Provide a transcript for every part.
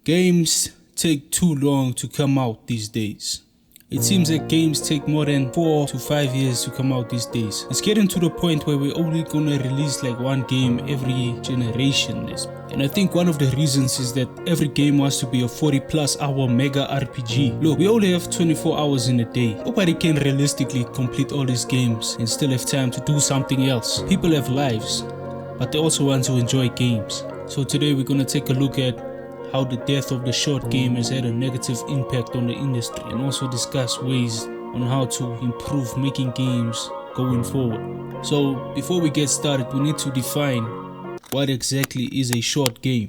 Games take too long to come out these days. It seems that games take more than 4 to 5 years to come out these days. It's getting to the point where we're only gonna release like one game every generation. And I think one of the reasons is that every game wants to be a 40+ hour mega RPG. Look, we only have 24 hours in a day. Nobody can realistically complete all these games and still have time to do something else. People have lives, but they also want to enjoy games. So today we're gonna take a look at how the death of the short game has had a negative impact on the industry, and also discuss ways on how to improve making games going forward. So before we get started, we need to define what exactly is a short game.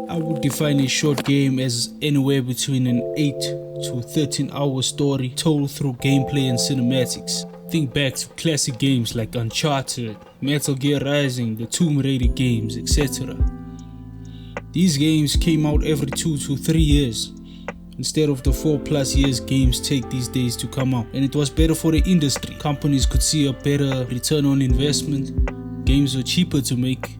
I would define a short game as anywhere between an 8 to 13 hour story told through gameplay and cinematics. Think back to classic games like Uncharted, Metal Gear Rising, the Tomb Raider games, etc. These games came out every 2 to 3 years instead of the 4+ years games take these days to come out, and it was better for the industry. Companies could see a better return on investment, games were cheaper to make,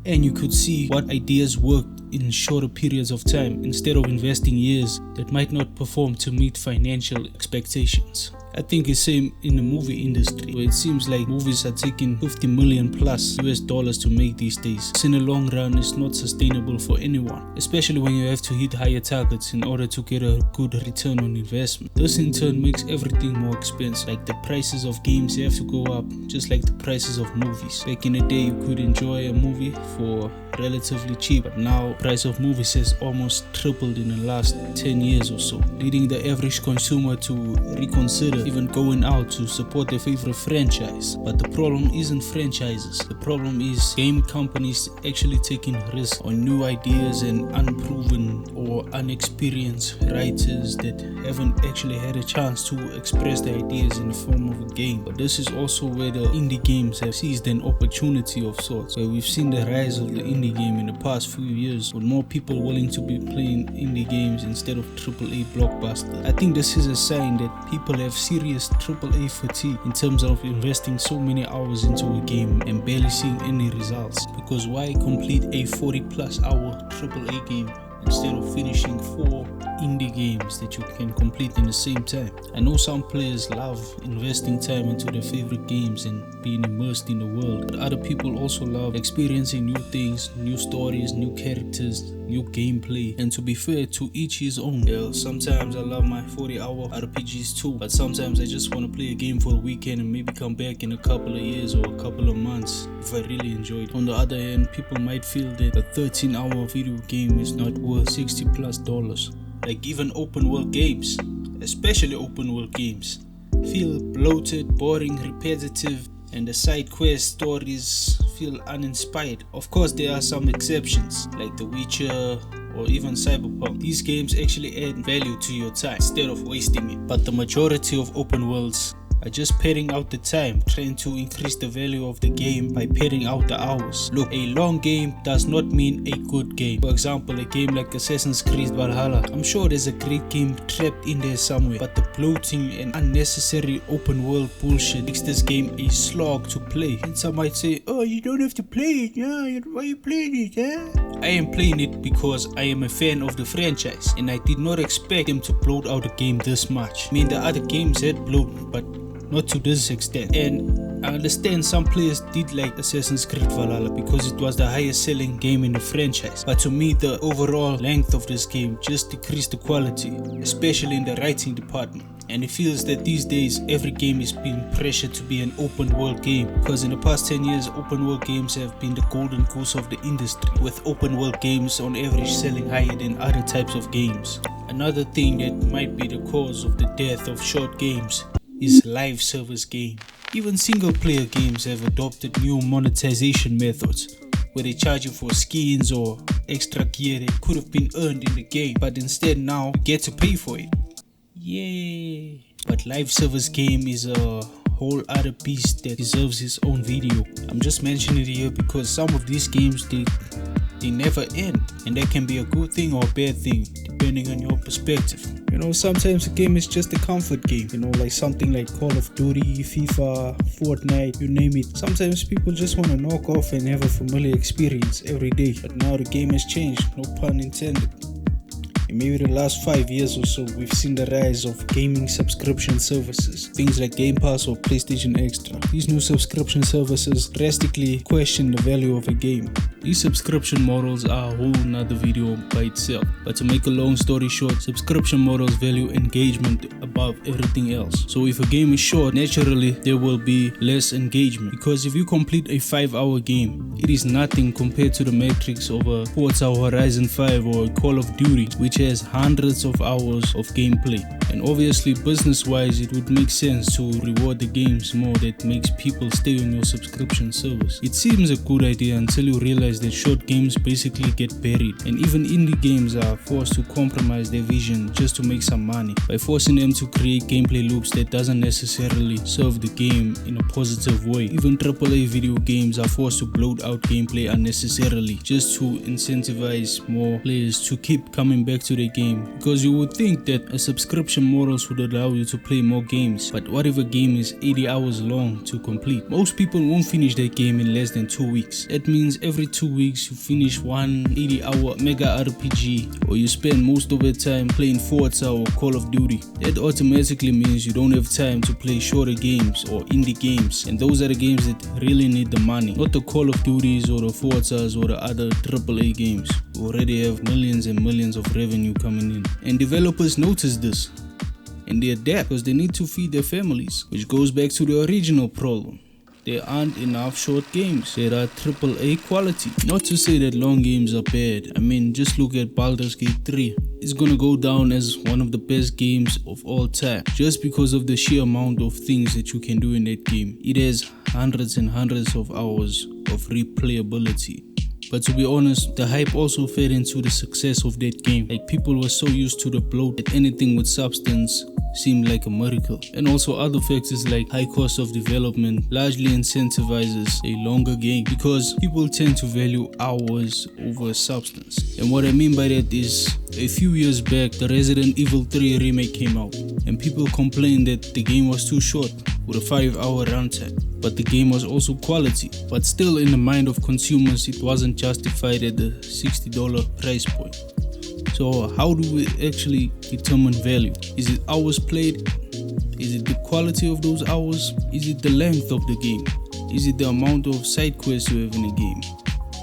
and you could see what ideas worked in shorter periods of time instead of investing years that might not perform to meet financial expectations. I think it's same in the movie industry, where it seems like movies are taking $50 million+ US to make these days. In the long run, it's not sustainable for anyone, especially when you have to hit higher targets in order to get a good return on investment. This in turn makes everything more expensive, like the prices of games have to go up, just like the prices of movies. Back in the day, you could enjoy a movie for relatively cheap, but now the price of movies has almost tripled in the last 10 years or so, leading the average consumer to reconsider even going out to support their favorite franchise. But the problem isn't franchises, the problem is game companies actually taking risks on new ideas and unproven or unexperienced writers that haven't actually had a chance to express their ideas in the form of a game. But this is also where the indie games have seized an opportunity of sorts, where we've seen the rise of the indie game in the past few years, with more people willing to be playing indie games instead of AAA blockbusters. I think this is a sign that people have serious AAA fatigue in terms of investing so many hours into a game and barely seeing any results. Because why complete a 40+ hour AAA game instead of finishing 4 indie games that you can complete in the same time? I know some players love investing time into their favorite games and being immersed in the world, but other people also love experiencing new things, new stories, new characters, new gameplay. And to be fair, to each his own. Yeah, sometimes I love my 40-hour RPGs too, but sometimes I just want to play a game for a weekend and maybe come back in a couple of years or a couple of months if I really enjoy it. On the other hand, people might feel that a 13-hour video game is not worth $60+. Like even open world games, especially open world games, feel bloated, boring, repetitive, and the side quest stories feel uninspired. Of course, there are some exceptions like The Witcher or even Cyberpunk. These games actually add value to your time instead of wasting it. But the majority of open worlds are just padding out the time, trying to increase the value of the game by padding out the hours. Look, a long game does not mean a good game. For example, a game like Assassin's Creed Valhalla, I'm sure there's a great game trapped in there somewhere, but the bloating and unnecessary open world bullshit makes this game a slog to play. And some might say, oh, you don't have to play it, yeah? Why are you playing it, yeah? I am playing it because I am a fan of the franchise, and I did not expect them to bloat out a game this much. I mean, the other games had bloat, but not to this extent. And I understand some players did like Assassin's Creed Valhalla because it was the highest selling game in the franchise, but to me the overall length of this game just decreased the quality, especially in the writing department. And it feels that these days every game is being pressured to be an open world game, because in the past 10 years open world games have been the golden goose of the industry, with open world games on average selling higher than other types of games. Another thing that might be the cause of the death of short games is live service game. Even single player games have adopted new monetization methods, where they charge you for skins or extra gear that could have been earned in the game, but instead now you get to pay for it. Yay! But live service game is a whole other beast that deserves its own video. I'm just mentioning it here because some of these games they never end, and that can be a good thing or a bad thing depending on your perspective. You know, sometimes a game is just a comfort game, you know, like something like Call of Duty, FIFA, Fortnite, you name it. Sometimes people just want to knock off and have a familiar experience every day, but now the game has changed, no pun intended. In maybe the last 5 years or so, we've seen the rise of gaming subscription services, things like Game Pass or PlayStation Extra. These new subscription services drastically question the value of a game. These subscription models are a whole nother video by itself, but to make a long story short, subscription models value engagement above everything else. So if a game is short, naturally there will be less engagement, because if you complete a 5-hour game, it is nothing compared to the metrics of a Forza Horizon 5 or a Call of Duty, which has hundreds of hours of gameplay. And obviously business wise, it would make sense to reward the games more that makes people stay on your subscription service. It seems a good idea until you realize that short games basically get buried, and even indie games are forced to compromise their vision just to make some money by forcing them to create gameplay loops that doesn't necessarily serve the game in a positive way. Even AAA video games are forced to bloat out gameplay unnecessarily just to incentivize more players to keep coming back to their game, because you would think that a subscription models would allow you to play more games, but what if a game is 80 hours long to complete? Most people won't finish their game in less than 2 weeks. That means every 2 weeks you finish one 80-hour mega RPG, or you spend most of your time playing Forza or Call of Duty. That automatically means you don't have time to play shorter games or indie games, and those are the games that really need the money, not the Call of Duties or the Forzas or the other AAA games who already have millions and millions of revenue coming in. And developers notice this, and they adapt because they need to feed their families, which goes back to the original problem. There aren't enough short games that are AAA quality. Not to say that long games are bad. I mean, just look at Baldur's Gate 3. It's gonna go down as one of the best games of all time, just because of the sheer amount of things that you can do in that game. It has hundreds and hundreds of hours of replayability. But to be honest, the hype also fed into the success of that game. Like, people were so used to the bloat that anything with substance seemed like a miracle. And also other factors like high cost of development largely incentivizes a longer game, because people tend to value hours over substance. And what I mean by that is, a few years back, the Resident Evil 3 remake came out, and people complained that the game was too short with a 5-hour runtime. But the game was also quality, but still in the mind of consumers it wasn't justified at the $60 price point. So how do we actually determine value? Is it hours played? Is it the quality of those hours? Is it the length of the game? Is it the amount of side quests you have in a game?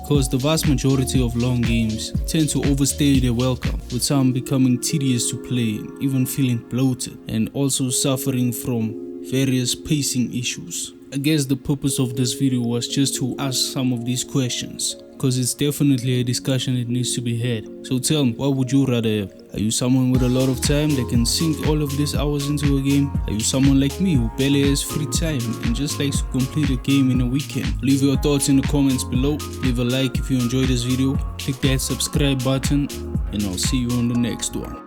Because the vast majority of long games tend to overstay their welcome, with some becoming tedious to play, even feeling bloated, and also suffering from various pacing issues. I guess the purpose of this video was just to ask some of these questions, because it's definitely a discussion that needs to be had. So tell me, what would you rather have? Are you someone with a lot of time that can sink all of these hours into a game? Are you someone like me who barely has free time and just likes to complete a game in a weekend? Leave your thoughts in the comments below. Leave a like if you enjoyed this video. Click that subscribe button, and I'll see you on the next one.